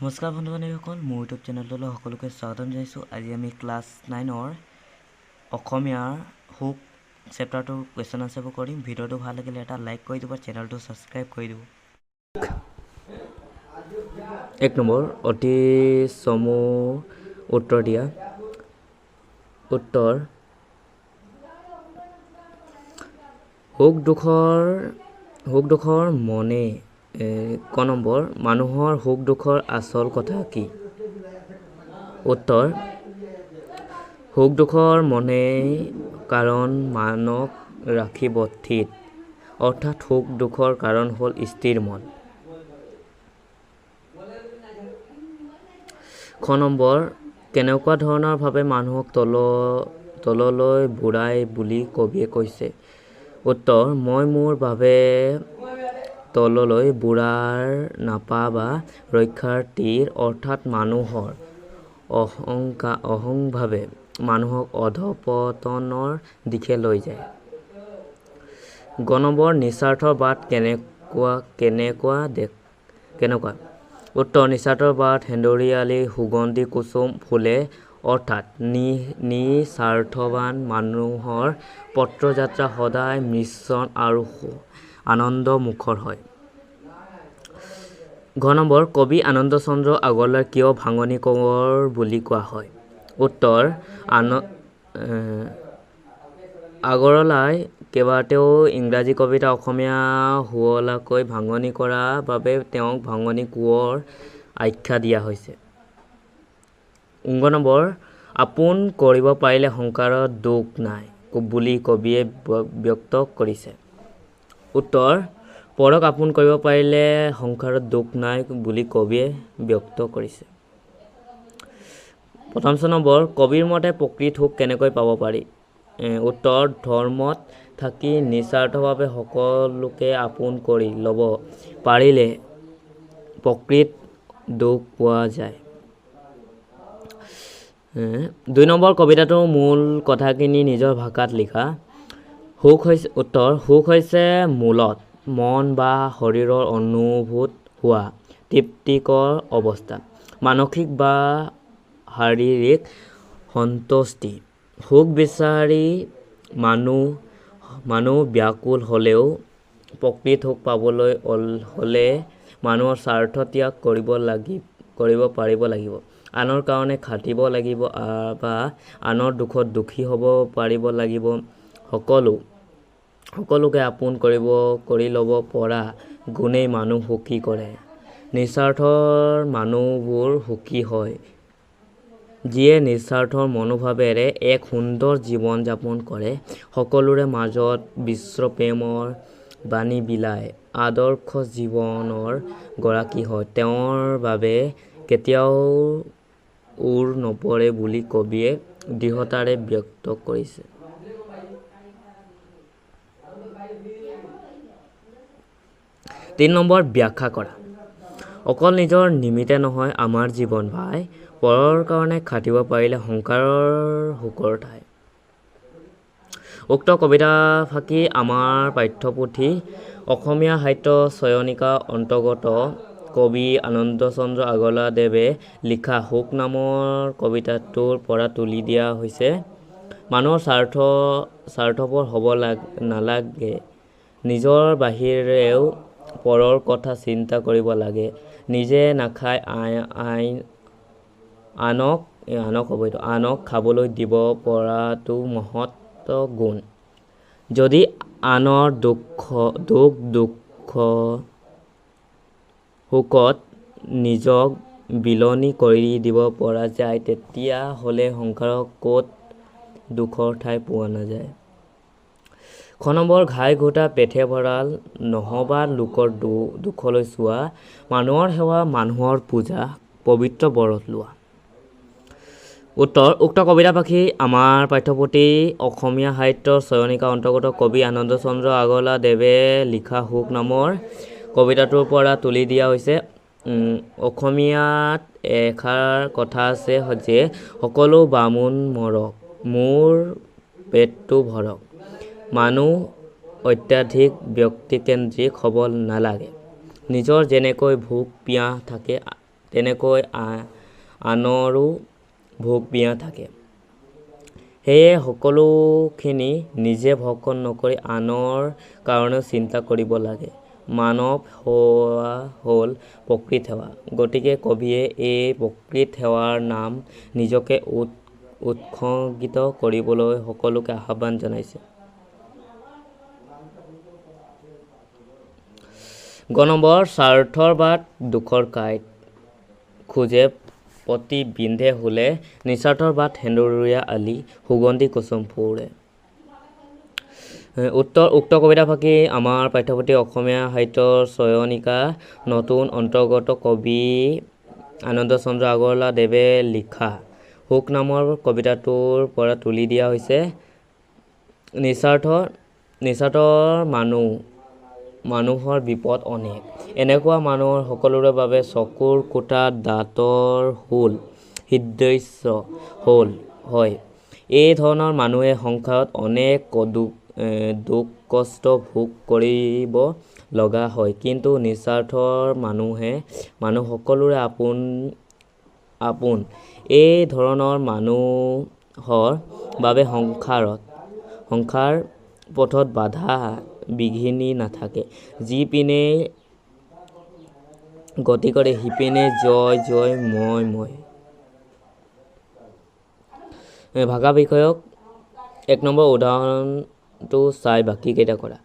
নমস্কাৰ বন্ধু বান্ধৱীসকল, মোৰ ইউটিউব চেনেলটোলৈ সকলোকে স্বাগতম জনাইছোঁ। আজি আমি ক্লাছ 9ৰ অসমীয়াৰ হুক চেপ্টাৰটোৰ কুৱেশ্যন আনচাৰবোৰ কৰিম। ভিডিঅ'টো ভাল লাগিলে এটা লাইক কৰি দিব, চেনেলটো ছাবস্ক্ৰাইব কৰি দিব। 1 নম্বৰ, অতি চমু উত্তৰ দিয়া। উত্তৰ: সুখ দুখৰ মনে। ক নম্বৰ, মানুহৰ সুখ দুখৰ আচল কথা কি? উত্তৰ: সুখ দুখৰ মনেই কাৰণ মানক ৰাখিব থিত, অৰ্থাৎ সুখ দুখৰ কাৰণ হ'ল স্থিৰ মন। খ নম্বৰ, কেনেকুৱা ধৰণৰ ভাৱে মানুহক তললৈ বুৰাই বুলি কবিয়ে কৈছে? উত্তৰ: মই মোৰ ভাৱে তললৈ বুঢ়াৰ নাপাবা ৰক্ষাৰ তীৰ, অৰ্থাৎ মানুহৰ অহংভাৱে মানুহক অধঃপতনৰ দিশে লৈ যায়। গ নম্বৰ, নিস্বাৰ্থৰ বাট কেনেকুৱা? উত্তৰ: নিস্বাৰ্থৰ বাট সেন্দুৰীয়ালি সুগন্ধি কুসুম ফুলে, অৰ্থাৎ নিস্বাৰ্থৱান মানুহৰ পত্ৰযাত্ৰা সদায় মসৃণ আৰু আনন্দমুখৰ হয়। ঘ নম্বৰ, কবি আনন্দচন্দ্ৰ আগৰৱালাক কিয় ভাঙনি কোঁৱৰ বুলি কোৱা হয়? উত্তৰ: আগৰৱালাই কেইবাটাও ইংৰাজী কবিতা অসমীয়া শুৱলাকৈ ভাঙনি কৰা বাবে তেওঁক ভাঙনি কোঁৱৰ আখ্যা দিয়া হৈছে। ঙ নম্বৰ, আপোন কৰিব পাৰিলে সংসাৰত দুখ নাই বুলি কবিয়ে ব্যক্ত কৰিছে? উত্তৰ: পৰক আপোন কৰিব পাৰিলে সংসাৰত দুখ নাই বুলি কবিয়ে ব্যক্ত কৰিছে। ছ নম্বৰ, কবিৰ মতে প্ৰকৃত সুখ কেনেকৈ পাব পাৰি? উত্তৰ: ধৰ্মত থাকি নিস্বাৰ্থভাৱে সকলোকে আপোন কৰি ল'ব পাৰিলে প্ৰকৃত সুখ পোৱা যায়। ২ নম্বৰ, কবিতাটোৰ মূল কথাখিনি নিজৰ ভাষাত লিখা। উত্তৰ: সুখ হৈছে মূলত মন বা শৰীৰৰ অনুভূত হোৱা তৃপ্তিকৰ অৱস্থা, মানসিক বা শাৰীৰিক সন্তুষ্টি। সুখ বিচাৰি মানুহ ব্যাকুল হ'লেও প্ৰকৃত সুখ পাবলৈ হ'লে মানুহৰ স্বাৰ্থ ত্যাগ কৰিব পাৰিব লাগিব, আনৰ কাৰণে খাটিব লাগিব বা আনৰ দুখত দুখী হ'ব পাৰিব লাগিব। সকলোকে আপোন কৰি ল'ব পৰা গুণেই মানুহ সুখী কৰে। নিস্বাৰ্থৰ মানুহবোৰ সুখী হয়। যিয়ে নিস্বাৰ্থ মনোভাৱেৰে এক সুন্দৰ জীৱন যাপন কৰে, সকলোৰে মাজত বিশ্বপ্ৰেমৰ বাণী বিলায়, আদৰ্শ জীৱনৰ গৰাকী হয়, তেওঁৰ বাবে কেতিয়াও ওৰ নপৰে বুলি কবিয়ে দৃঢ়তাৰে ব্যক্ত কৰিছে। ৩ নম্বৰ, ব্যাখ্যা কৰা। অকল নিজৰ নিমিত্তে নহয় আমাৰ জীৱন ভাই, পৰৰ কাৰণে খাটিব পাৰিলে সংসাৰৰ সুখৰ ঠাই। উক্ত কবিতাফাঁকি আমাৰ পাঠ্যপুথি অসমীয়া সাহিত্য চয়নিকা অন্তৰ্গত কবি আনন্দচন্দ্ৰ আগৰৱালাদেৱে লিখা হুক নামৰ কবিতাটোৰ পৰা তুলি দিয়া হৈছে। মানুহ স্বাৰ্থপৰ হ'ব নালাগে, নিজৰ বাহিৰেও পৰৰ কথা চিন্তা কৰিব লাগে, নিজে নাখাই আনক খাবলৈ দিব পৰাটো মহৎ গুণ। যদি আনৰ সুখত নিজক বিলীন কৰি দিব পৰা যায়, তেতিয়া হ'লে সংসাৰত ক'ত দুখৰ ঠাই পোৱা নাযায়। খ নম্বৰ, ঘাই ঘোঁটা পেটহে ভঁৰাল, নহবা লোকৰ দুখলৈ চোৱা, মানুহৰ সেৱা মানুহৰ পূজা, পবিত্ৰ ব্ৰত লোৱা। উত্তৰ: উক্ত কবিতাফাঁকি আমাৰ পাঠ্যপুথি অসমীয়া সাহিত্য চয়নিকা অন্তৰ্গত কবি আনন্দচন্দ্ৰ আগৰৱালাদেৱে লিখা হুক নামৰ কবিতাটোৰ পৰা তুলি দিয়া হৈছে। অসমীয়াত এষাৰ কথা আছে যে, সকলো বামুণ মৰক, মোৰ পেটটো ভৰক। মানুহ অত্যাধিক ব্যক্তিকেন্দ্ৰিক হ'ব নালাগে। নিজৰ যেনেকৈ ভোক পিয়াহ থাকে তেনেকৈ আনৰো ভোগ পিয়াহ থাকে। সেয়ে সকলোখিনি নিজে ভক্ষণ নকৰি আনৰ কাৰণেও চিন্তা কৰিব লাগে। মানৱ সেৱা হ'ল প্ৰকৃত সেৱা। গতিকে কবিয়ে এই প্ৰকৃত সেৱাৰ নাম নিজকে উৎসৰ্গিত কৰিবলৈ সকলোকে আহ্বান জনাইছে। নম্বৰ স্বাৰ্থৰ বাট দুখৰ কাঁইট খোজে প্ৰতি বিন্ধে হুলে নিস্বাৰ্থৰ বাট সেন্দুৰীয়া আলি সুগন্ধি কুসুম ফুৰে। উক্ত কবিতাফাঁকি আমাৰ পাঠ্যপুথি অসমীয়া সাহিত্যৰ চয়নিকা নতুন অন্তৰ্গত কবি আনন্দ চন্দ্ৰ আগৰৱালাদেৱে লিখা হুক নামৰ কবিতাটোৰ পৰা তুলি দিয়া হৈছে। নিস্বাৰ্থৰ মানুহৰ বিপদ অনেক। এনেকুৱা মানুহৰ সকলোৰে বাবে চকুৰ কুটা দাঁতৰ হোল হৃদয়স্য হয়। এই ধৰণৰ মানুহে সংসাৰত অনেক দুখ কষ্ট ভোগ কৰিব লগা হয়। কিন্তু নিস্বাৰ্থৰ মানুহ সকলোৰে আপোন। এই ধৰণৰ মানুহৰ বাবে সংসাৰ পথত বাধা বিঘিনি নাথাকে। যিপিনেই গতি কৰে সিপিনে জয় জয় ময়। ভাষা বিষয়ক 1 নম্বৰ উদাহৰণটো চাই বাকীকেইটা কৰা।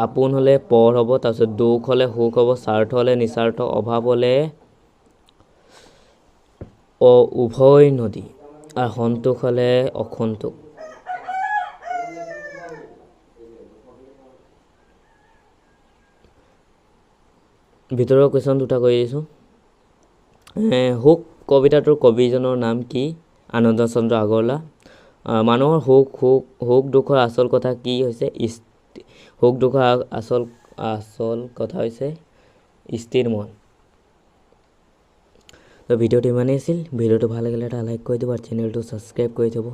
আপোন হ'লে পৰ হ'ব, তাৰপিছত দুখ হ'লে সুখ হ'ব, স্বাৰ্থ হ'লে নিস্বাৰ্থ, অভাৱ হ'লে উভয় নদী আৰু সন্তোষ হ'লে অসন্তোষ। ভিতৰৰ কুৱেশ্যন দুটা কৰি দিছোঁ। হুক কবিতাটোৰ কবিজনৰ নাম কি? আনন্দ চন্দ্ৰ আগৰৱালা। মানুহৰ সুখ দুখৰ আচল কথা কি হৈছে? সুখ দুখৰ আচল কথা হৈছে স্থিৰ মন। ভিডিঅ'টো ইমানেই আছিল। ভিডিঅ'টো ভাল লাগিলে এটা লাইক কৰি দিব আৰু চেনেলটো ছাবস্ক্ৰাইব কৰি থ'ব।